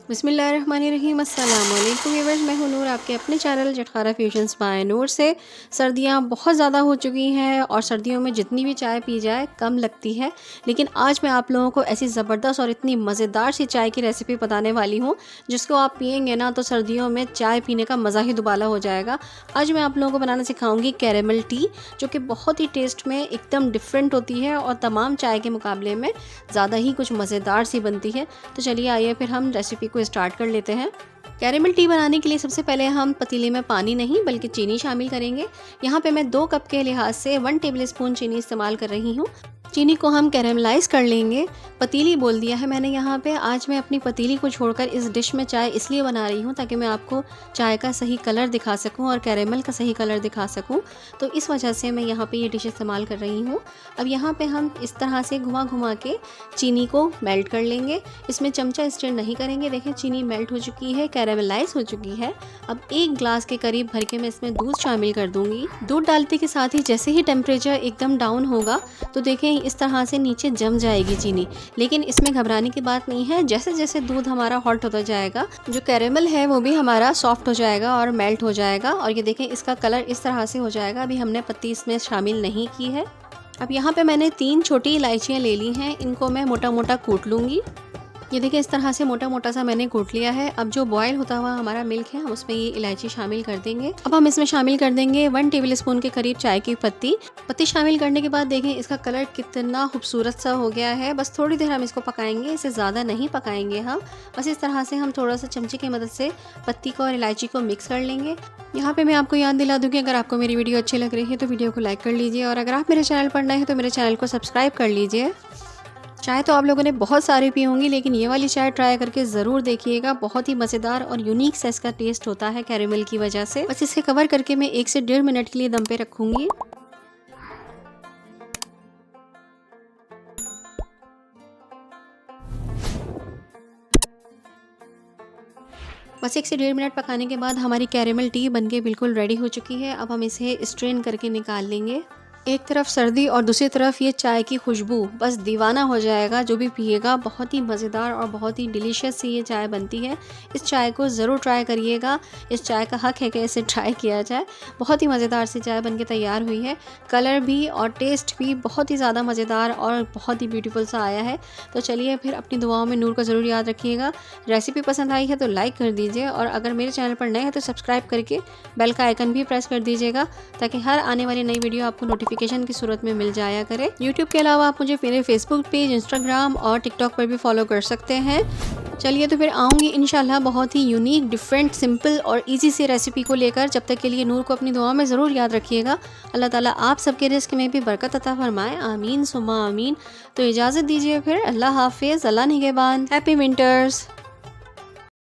बिस्मिल्लाहिर्रहमानिर्रहीम। अस्सलाम वालेकुम व्यूअर्स, मैं हूं नूर, आपके अपने चैनल चटखारा फ्यूजन्स बाय नूर से। सर्दियां बहुत ज़्यादा हो चुकी हैं और सर्दियों में जितनी भी चाय पी जाए कम लगती है, लेकिन आज मैं आप लोगों को ऐसी ज़बरदस्त और इतनी मज़ेदार सी चाय की रेसिपी बताने वाली हूं जिसको आप पियेंगे ना तो सर्दियों में चाय पीने का मज़ा ही दुबाला हो जाएगा। आज मैं आप लोगों को बनाना सिखाऊंगी कैरेमल टी, जो कि बहुत ही टेस्ट में एकदम डिफरेंट होती है और तमाम चाय के मुकाबले में ज़्यादा ही कुछ मज़ेदार सी बनती है। तो चलिए आइए फिर हम रेसिपी को स्टार्ट कर लेते हैं। कैरेमल टी बनाने के लिए सबसे पहले हम पतीले में पानी नहीं बल्कि चीनी शामिल करेंगे। यहाँ पे मैं 2 कप के लिहाज से 1 टेबलस्पून चीनी इस्तेमाल कर रही हूँ। चीनी को हम कैरेमलाइज कर लेंगे। पतीली बोल दिया है मैंने यहाँ पे। आज मैं अपनी पतीली को छोड़कर इस डिश में चाय इसलिए बना रही हूँ ताकि मैं आपको चाय का सही कलर दिखा सकूँ और कैरेमल का सही कलर दिखा सकूँ, तो इस वजह से मैं यहाँ पे ये डिश इस्तेमाल कर रही हूँ। अब यहाँ पे हम इस तरह से घुमा घुमा के चीनी को मेल्ट कर लेंगे। इसमें चमचा स्टेंड नहीं करेंगे। देखें चीनी मेल्ट हो चुकी है, कैरेमलाइज हो चुकी है। अब 1 ग्लास के करीब भर के मैं इसमें दूध शामिल कर दूँगी। दूध डालते के साथ ही जैसे ही टेम्परेचर एकदम डाउन होगा तो देखें इस तरह से नीचे जम जाएगी चीनी, लेकिन इसमें घबराने की बात नहीं है। जैसे जैसे दूध हमारा हॉट होता जाएगा जो कैरेमल है वो भी हमारा सॉफ्ट हो जाएगा और मेल्ट हो जाएगा। और ये देखें इसका कलर इस तरह से हो जाएगा। अभी हमने पत्ती इसमें शामिल नहीं की है। अब यहाँ पे मैंने 3 छोटी इलायचियाँ ले ली हैं, इनको मैं मोटा मोटा कूट लूँगी। ये देखिए इस तरह से मोटा मोटा सा मैंने कूट लिया है। अब जो बॉयल होता हुआ हमारा मिल्क है हम उसमें ये इलायची शामिल कर देंगे। अब हम इसमें शामिल कर देंगे 1 टेबलस्पून के करीब चाय की पत्ती शामिल करने के बाद देखें इसका कलर कितना खूबसूरत सा हो गया है। बस थोड़ी देर हम इसको पकाएंगे, इसे ज़्यादा नहीं पकाएंगे हम। बस इस तरह से हम थोड़ा सा चमचे की मदद से पत्ती को और इलायची को मिक्स कर लेंगे। यहाँ पे मैं आपको याद दिला दूँ कि अगर आपको मेरी वीडियो अच्छी लग रही है तो वीडियो को लाइक कर लीजिए और अगर आप मेरे चैनल पर नए हैं तो मेरे चैनल को सब्सक्राइब कर लीजिए। चाय तो आप लोगों ने बहुत सारी पी होंगी, लेकिन ये वाली चाय ट्राई करके ज़रूर देखिएगा। बहुत ही मज़ेदार और यूनिक सा इसका टेस्ट होता है कैरेमल की वजह से। बस इसे कवर करके मैं 1 से 1.5 मिनट के लिए दम पे रखूँगी। बस 1 से 1.5 मिनट पकाने के बाद हमारी कैरेमल टी बनके बिल्कुल रेडी हो चुकी है। अब हम इसे स्ट्रेन करके निकाल लेंगे। एक तरफ सर्दी और दूसरी तरफ ये चाय की खुशबू, बस दीवाना हो जाएगा जो भी पिएगा। बहुत ही मज़ेदार और बहुत ही डिलीशियस सी ये चाय बनती है। इस चाय को ज़रूर ट्राई करिएगा। इस चाय का हक है कि इसे ट्राई किया जाए। बहुत ही मज़ेदार सी चाय बनके तैयार हुई है। कलर भी और टेस्ट भी बहुत ही ज़्यादा मज़ेदार और बहुत ही ब्यूटीफुल सा आया है। तो चलिए फिर अपनी दुआओं में नूर को ज़रूर याद रखिएगा। रेसिपी पसंद आई है तो लाइक कर दीजिए और अगर मेरे चैनल पर नए हैं तो सब्सक्राइब करके बेल का आइकन भी प्रेस कर दीजिएगा ताकि हर आने वाली नई वीडियो आपको नोटिफिकेशन की सूरत में मिल जाया करे। YouTube के अलावा आप मुझे मेरे फेसबुक पेज, इंस्टाग्राम और टिकटॉक पर भी फॉलो कर सकते हैं। चलिए तो फिर आऊँगी इंशाल्लाह बहुत ही यूनिक, डिफरेंट, सिंपल और इजी सी रेसिपी को लेकर। जब तक के लिए नूर को अपनी दुआ में ज़रूर याद रखिएगा। अल्लाह ताला आप सबके रिस्क में भी बरकत अता फरमाए, आमीन सुम्मा आमीन। तो इजाज़त दीजिए फिर। अल्लाह हाफिज़, अल्लाह निगहबान, हैप्पी विंटर्स।